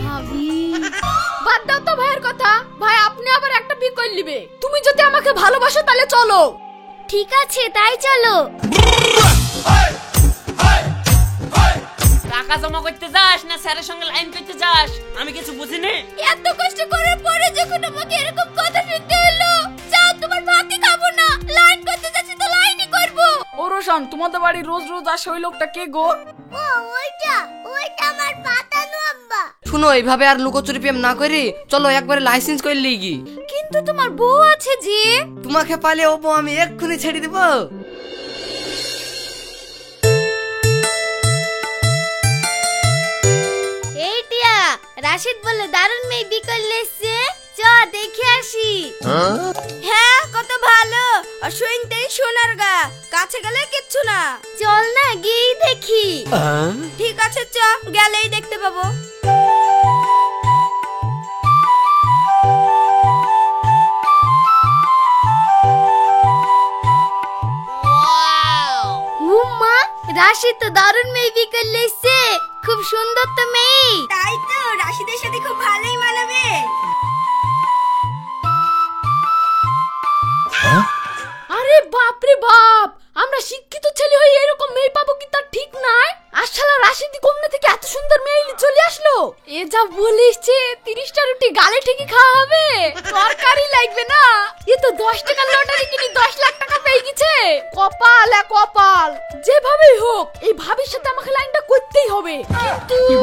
ভাবি বাদ দাও তো ভাইয়ের কথা। ভাই আপনি আবার একটা বিয়ে করে নিবে। তুমি যদি আমাকে ভালোবাসো তাহলে চলো। ঠিক আছে তাই চলো। টাকা জমা করতে যাস না স্যারের সঙ্গে লাইন করতে যাস আমি কিছু বুঝিনি। এত কষ্ট করার পরে যখন আমাকে এরকম কথা শুনতে হলো, যাও তোমার ভাতই খাবো না। লাইন করতে যাচ্ছি তো লাইনই করব। ও রোশন, তোমাদের বাড়ি রোজ রোজ আসে ওই লোকটা কে গো? ও ওইটা আমার পাতানো আব্বা। শুনো, এইভাবে আর লুকোচুরি প্রেম না করে চলো একবারে লাইসেন্স করে লিগি। কিন্তু তোমার বউ আছে যে। তোমাকে পালে ও বউ আমি এক্ষুনি ছেড়ে দিব। এই টিয়া, রাশিদ বলে দারুণ মেয়ে বিয়ে করলে এসছে, চ দেখে আসি। হ্যাঁ কত ভালো, আর শুনতেই সোনার গা, কাছে গেলে কিচ্ছু না। চল না গিয়ে দেখি। ঠিক আছে চ, গেলেই দেখতে পাবো। উম্মা, রাশিদ তো দারুণ মেয়ে বিয়ে করলে এসছে, খুব সুন্দর তো মেয়ে। তাই তো, রাশিদের সাথে খুব ভালোই মানাবে। আরে বাপ রে বাপ, আমরা শিক্ষিত ছেলে হয়ে এরকম মেয়ে পাবো কি তার ঠিক নাই। আর শালা রাশিদি কমনে থেকে এত সুন্দর মেয়ে চলে আসলো। এ যা বলিসছে 30টা রুটি গালে ঠিকই খাওয়া হবে, তরকারি লাগবে না। এ তো 10 টাকার লটারি কিনে 10 লাখ টাকা পেয়ে গেছে। কপাল এ কপাল। যেভাবেই হোক এই ভাবির সাথে আমাকে লাইনটা করতেই হবে। কিন্তু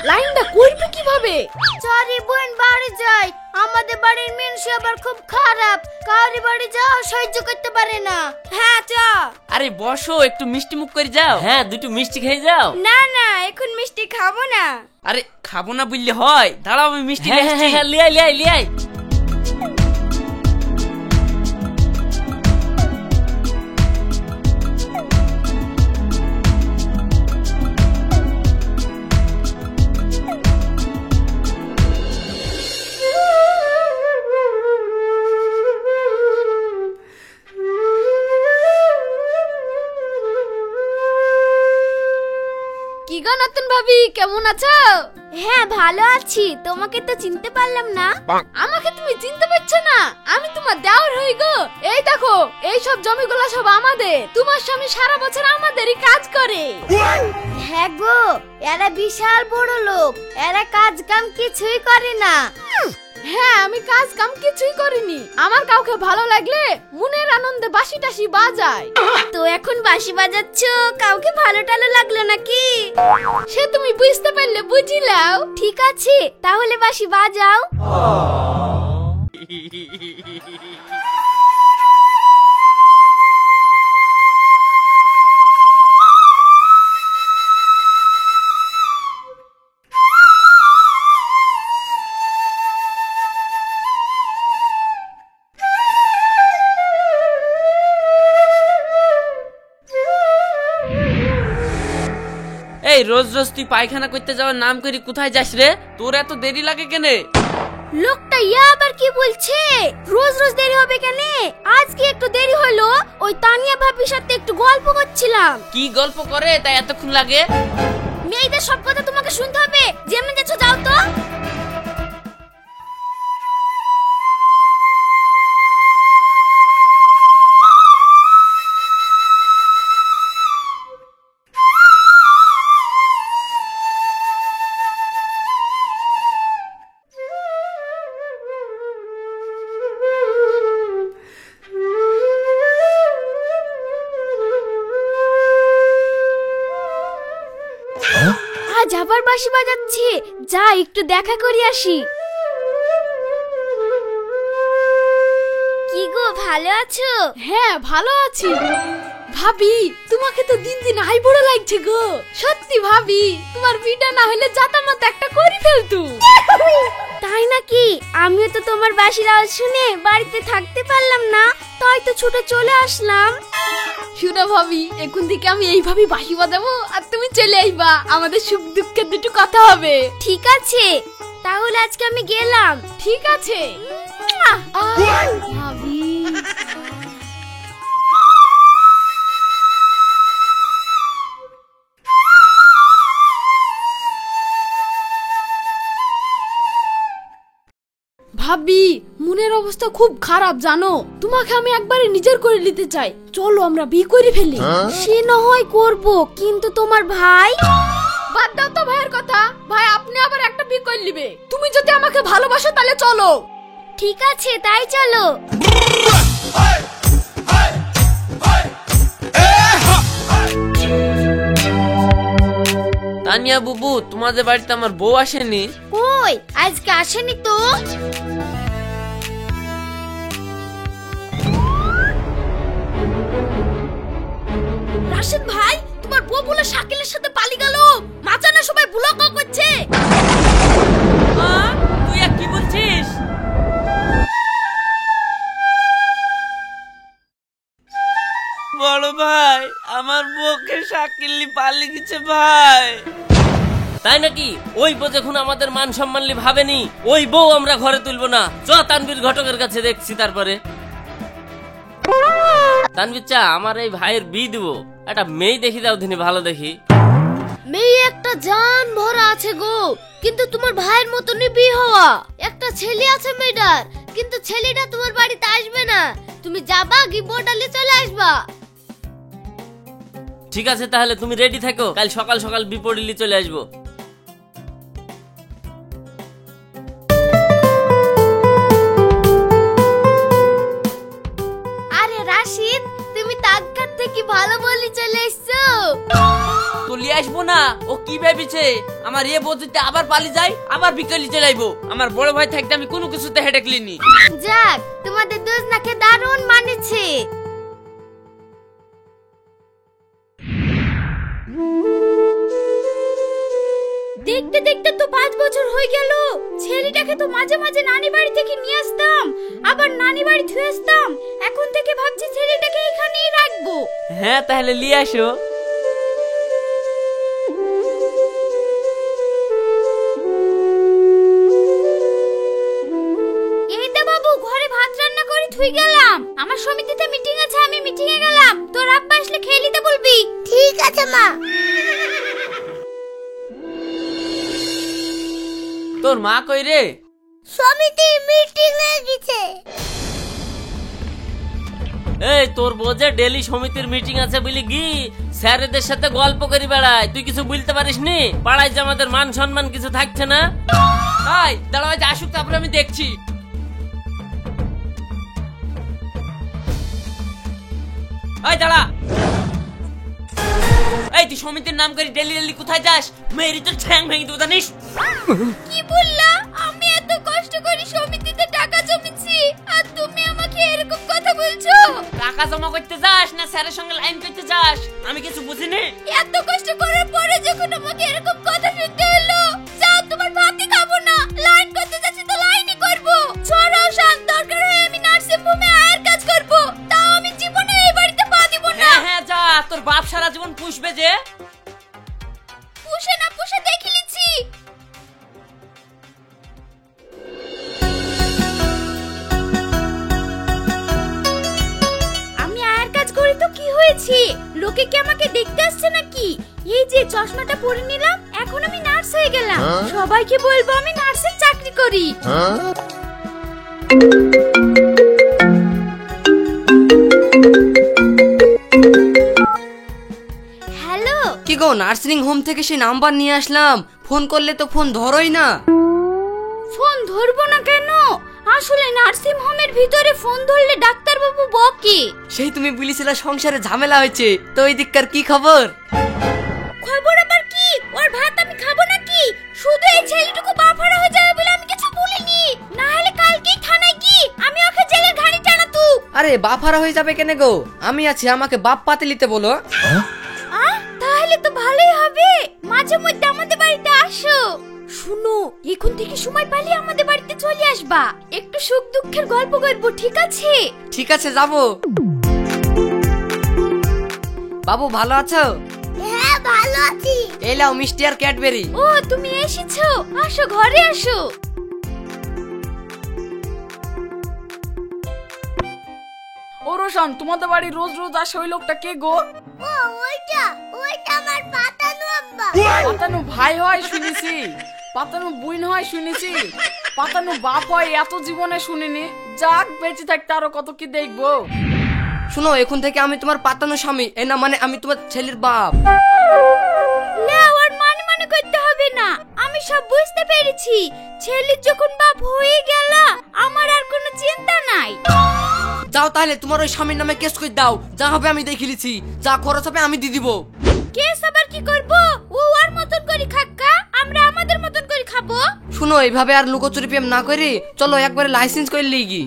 লাইনটা করবে কিভাবে? সরি বোন, বাড়ি যাই। আমাদের বাড়ির মেনস আবার খুব খারাপ, কারি বাড়ি যাও সহ্য করতে পারে না। হ্যাঁ চ। আরে বসো, একটু মিষ্টি মুখ করে যাও। হ্যাঁ দুটো মিষ্টি খেয়ে যাও। না না, এখন মিষ্টি খাবো না। আরে খাবো না বললে হয়, দাঁড়াও আমি মিষ্টি নিয়ে আসছি। হ্যাঁ লিয়াই লিয়াই লিয়াই। কি গো নতুন ভাবি, কেমন আছো? হ্যাঁ ভালো আছি, তোমাকে তো চিনতে পারলাম না। আমাকে তুমি চিনতে পারছো না? আমি তোমার দেওর হই গো। এই দেখো, এই সব জমিগুলো সব আমাদের। তোমার স্বামী সারা বছর আমাদেরই কাজ করে। হ্যাঁ গো, এরা বিশাল বড় লোক, এরা কাজ কাম কিছুই করে না। হ্যাঁ আমি কাজ কাম কিছুই করিনি। আমার কাউকে ভালো লাগলে মনের আনন্দে বাঁশি টাশি বাজায়। তো এখন বাঁশি বাজাচ্ছ, কাউকে ভালো টালো লাগলো নাকি? সে তুমি বুঝতে পারলে বুঝিলাও। ঠিক আছে তাহলে বাঁশি বাজাও। এই রোজ রোজ তুই পায়খানা করতে যাওয়ার নাম করে কোথায় যাস রে? তোর এত দেরি লাগে কেনে? লোকটা ইয়া আবার কি বলছে? রোজ রোজ দেরি হবে কেন? আজকে একটু দেরি হলো, ওই তানিয়া ভাবির সাথে একটু গল্প করছিলাম। কি গল্প করে তাই এতক্ষণ লাগে? মেয়েদের সব কথা তোমাকে শুনতে হবে, যেমন যাচ্ছ যাও তো। আজ আবার বাঁশি বাজাচ্ছে, যা একটু দেখা করে আসি। কি গো ভালো আছো? হ্যাঁ ভালো আছি। ভাবি তোমাকে তো দিন দিন আই বড় লাগছে গো। সত্যি ভাবি, তোমার বিটা না হলে জাতামত একটা করে ফেলতু। তাই নাকি? আমিও তো তোমার বাঁশির আওয়াজ শুনে বাড়িতে থাকতে পারলাম না, তাই তো ছুটে চলে আসলাম। শুনো ভাবি, এখন থেকে আমি এইভাবে বাঁশি বাজাবো আর তুমি চলে আইবা। আমাদের সুখ দুঃখের দুটো কথা হবে। ঠিক আছে, তাহলে আজকে আমি গেলাম। ঠিক আছে ভাবি। ভাবি মনের অবস্থা খুব খারাপ জানো, তোমাকে আমি একবারে নিজের করে নিতে চাই, চলো আমরা বিয়ে করে ফেলি। সে না হয় করব, কিন্তু তোমার ভাই? বাদ দাও তো ভাইয়ের কথা, ভাই আপনি আবার একটা বিয়ে করে নিবে। তুমি যদি আমাকে ভালোবাসো তাহলে চলো। ঠিক আছে তাই চলো। তানিয়া বুবু, তোমাদের বাড়িতে আমার বউ আসেনি? কই আজকে আসেনি তো। রাশেদ ভাই, তোমার বউ বলে শাকিলের সাথে পালিয়ে গেল, মাচানা সবাই ব্লক করছে। তুই আর কি বলছিস? বড় ভাই, আমার বউকে শাকিলি পালিয়ে গেছে ভাই। তাই নাকি? ওই বউ যখন আমাদের মান সম্মান ভাবেনি, ওই বউ আমরা ঘরে তুলবো না। চ তানবীর ঘটকের কাছে দেখছি তারপরে। তানবীর চা, আমার এই ভাইয়ের বিয়ে দিব, একটা মেয়ে দেখি দাও দিনে, ভালো দেখি। মেয়ে একটা জান ভরা আছে গো, কিন্তু তোমার ভাইয়ের মতনই বিয়ে হওয়া। একটা ছেলে আছে মেয়েটার, কিন্তু ছেলেটা তোমার বাড়িতে আসবে না। তুমি যাবা গিবোটালে চলে আসবা। ঠিক আছে, তাহলে তুমি রেডি থাকো, কাল সকাল সকাল বিপরীলি চলে আসবো। আরে রাশিদ, তুমি তাক্কার থেকে ভালো বলি চলে এসছো। তুলি আসবো না, ও কি ভেবেছে আমার এ বউতে আবার পালি যায়, আবার বিকেলি চলে আইবো। আমার বড় ভাই থাকতে আমি কোনো কিছুতে হেডেক লিনি। যাক, তোমাদের দুজনাকে দারুণ মানেছে। দেখতে দেখতে তো 5 বছর হয়ে গেল। ছেলেটাকে তো মাঝে মাঝে নানি বাড়ি থেকে নিয়ে আসতাম, আবার নানি বাড়ি থুয়ে আসতাম। এখন থেকে ভাবছি ছেলেটাকে এখানেই রাখবো। হ্যাঁ, তাহলে নিয়ে আসো। এই তো বাবু, ঘরে ভাত রান্না করে থুই গেলাম। আমার সমিতিতে মিটিং আছে, আমি মিটিং এ গেলাম। তোর আব্বা আসলে খেয়ে নিতে বলবি। ঠিক আছে মা। তোর মা কই রে? সমিতি মিটিং এ গেছে। এই তোর বোঝে ডেলি সমিতির মিটিং আছে বলি গি স্যারেদের সাথে গল্প করি বেড়ায়, তুই কিছু বলতে পারিস নি? পাড়ায় যে আমাদের মান সম্মান কিছু থাকছে না। তাই দাঁড়াও, আসুক তারপরে আমি দেখছি। এই দাঁড়া, এই তুই সমিতির নাম করে ডেলি ডেলি কোথায় যাস? মেয়েরই তোর ঠ্যাং ভেঙে দেবো জানিস। কি বললা? আমি এত কষ্ট করে সমিতিতে টাকা জমিছি, আর তুমি আমাকে এরকম কথা বলছো? টাকা জমা করতে যাস না স্যারের সঙ্গে লাইন করতে যাস? আমি কিছু বুঝিনি। এত কষ্ট করার পরে যখন আমাকে এরকম কথা শুনতে হলো, যাও তোমার ভাতই খাবো না। লাইন করতে যাচ্ছি তো লাইনই করব। ছড়াও শান্ত, দরকার হয় আমি নার্সিং হোমে আয়ের কাজ করব, তাও আমি জীবনে এই বাড়িতে পা দিব না। হ্যাঁ হ্যাঁ যা, তোর বাপ সারা জীবন পুষবে যে। পুষে না পুষে দেখে নিচ্ছি। আমি আয়ের কাজ করি তো কি হয়েছে? লোকে কি আমাকে দেখতে আসছে নাকি? এই যে চশমাটা পরে নিলাম, এখন আমি নার্স হয়ে গেলাম। সবাইকে বলবো আমি নার্সের চাকরি করি। হ্যালো। কি গো, নার্সিং হোম থেকে সেই নাম্বার নিয়ে আসলাম, ফোন করলে তো ফোন ধরোই না। ফোন ধরবো না কেন? আসলে নার্সিং হোমের ভিতরে ফোন ধরলে ডাক্তার বাবু বকে। সেই তুমি বলেছিলে সংসারে ঝামেলা হয়েছে, তো ওই দিককার কি খবর? খবর আবার কি? ওর ভাত আমি খাবো নাকি? শুধু এই ছেলেটুকু বাফারা হয়ে যাবে বলে আমি কিছু বলিনি, না হলে কালকেই থানায় কি আমি ওকে জেলে ঘাড়ি টানাতু। আরে বাফারা হয়ে যাবে কেন গো, আমি আছি, আমাকে বাপ পাতিলিতে বলো। তাহলে তো ভালোই হবে। মাঝে মধ্যে আমাদের বাড়িতে আসো। শুনো, এখন থেকে সময় পেলে আমাদের বাড়িতে চলে আসবা, একটু সুখ দুঃখের গল্প করবো, ঠিক আছে? ঠিক আছে, যাবো। বাবু ভালো আছো? হ্যাঁ ভালো আছি। এই লাও মিষ্টি আর ক্যাডবেরি। ও তুমি এসেছো, আসো ঘরে আসো। ও রোশন, তোমাদের বাড়ি রোজ রোজ আসে ওই লোকটা কে গো? ও ওইটা আমার পাতানু আব্বা। পাতানো ভাই হয় শুনেছি, পাতানো বুইন হয় শুনেছি, পাতানো বাপ হয় এত জীবনে শুনিনি। যাক, বেঁচে থাকতে আরো কত কি দেখবো। শুনো, এখন থেকে আমি তোমার পাতানো স্বামী, এ না মানে আমি তোমার ছেলের বাপ। না, ওর মানে মানে করতে হবে না, আমি সব বুঝতে পেরেছি। ছেলের যখন বাপ হয়ে গেল, আমার আর কোনো চিন্তা নাই। যাও তাহলে তোমার ওই স্বামীর নামে কেস করে দাও, যা হবে আমি দেখে লিছি, যা খরচ হবে আমি দিয়ে দিব। কেস আবার কি করব? ও ওর মতন করে খাক্কা, আমরা আমাদের মতন করে খাবো। শুনো, এইভাবে আর লুকোচুরি প্রেম না করে চলো একবারে লাইসেন্স করে লিগি।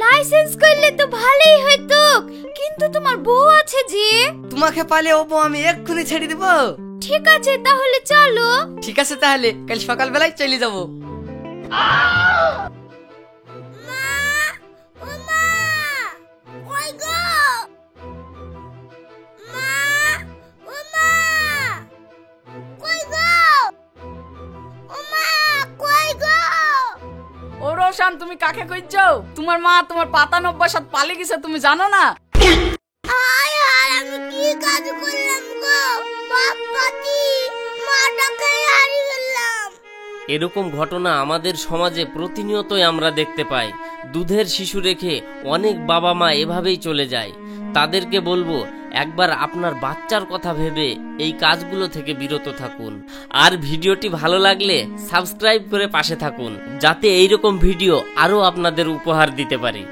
লাইসেন্স করলে তো ভালোই হইতো, কিন্তু তোমার বউ আছে যে। তোমাকে পালে ও বউ আমি এক্ষুনি ছেড়ে দিব। ঠিক আছে, তাহলে চলো। ঠিক আছে, তাহলে কাল সকালবেলায় চলে যাবো। ও রোশান, তুমি কাকে কইছো? তোমার মা তোমার পাতানো অভ্যাসত পালে গেছে, তুমি জানো না? আমি কি কাজ করলাম গো? বাপ্পা কি মাটাকে হারিয়ে গেলাম। এরকম ঘটনা আমাদের সমাজে প্রতিনিয়তই আমরা দেখতে পাই। দুধের শিশু রেখে অনেক বাবা মা এভাবেই চলে যায়। তাদেরকে বলবো, একবার আপনার বাচ্চার কথা ভেবে এই কাজগুলো থেকে বিরত থাকুন। আর ভিডিওটি ভালো লাগলে সাবস্ক্রাইব করে পাশে থাকুন, যাতে এইরকম ভিডিও আরো আপনাদের উপহার দিতে পারি।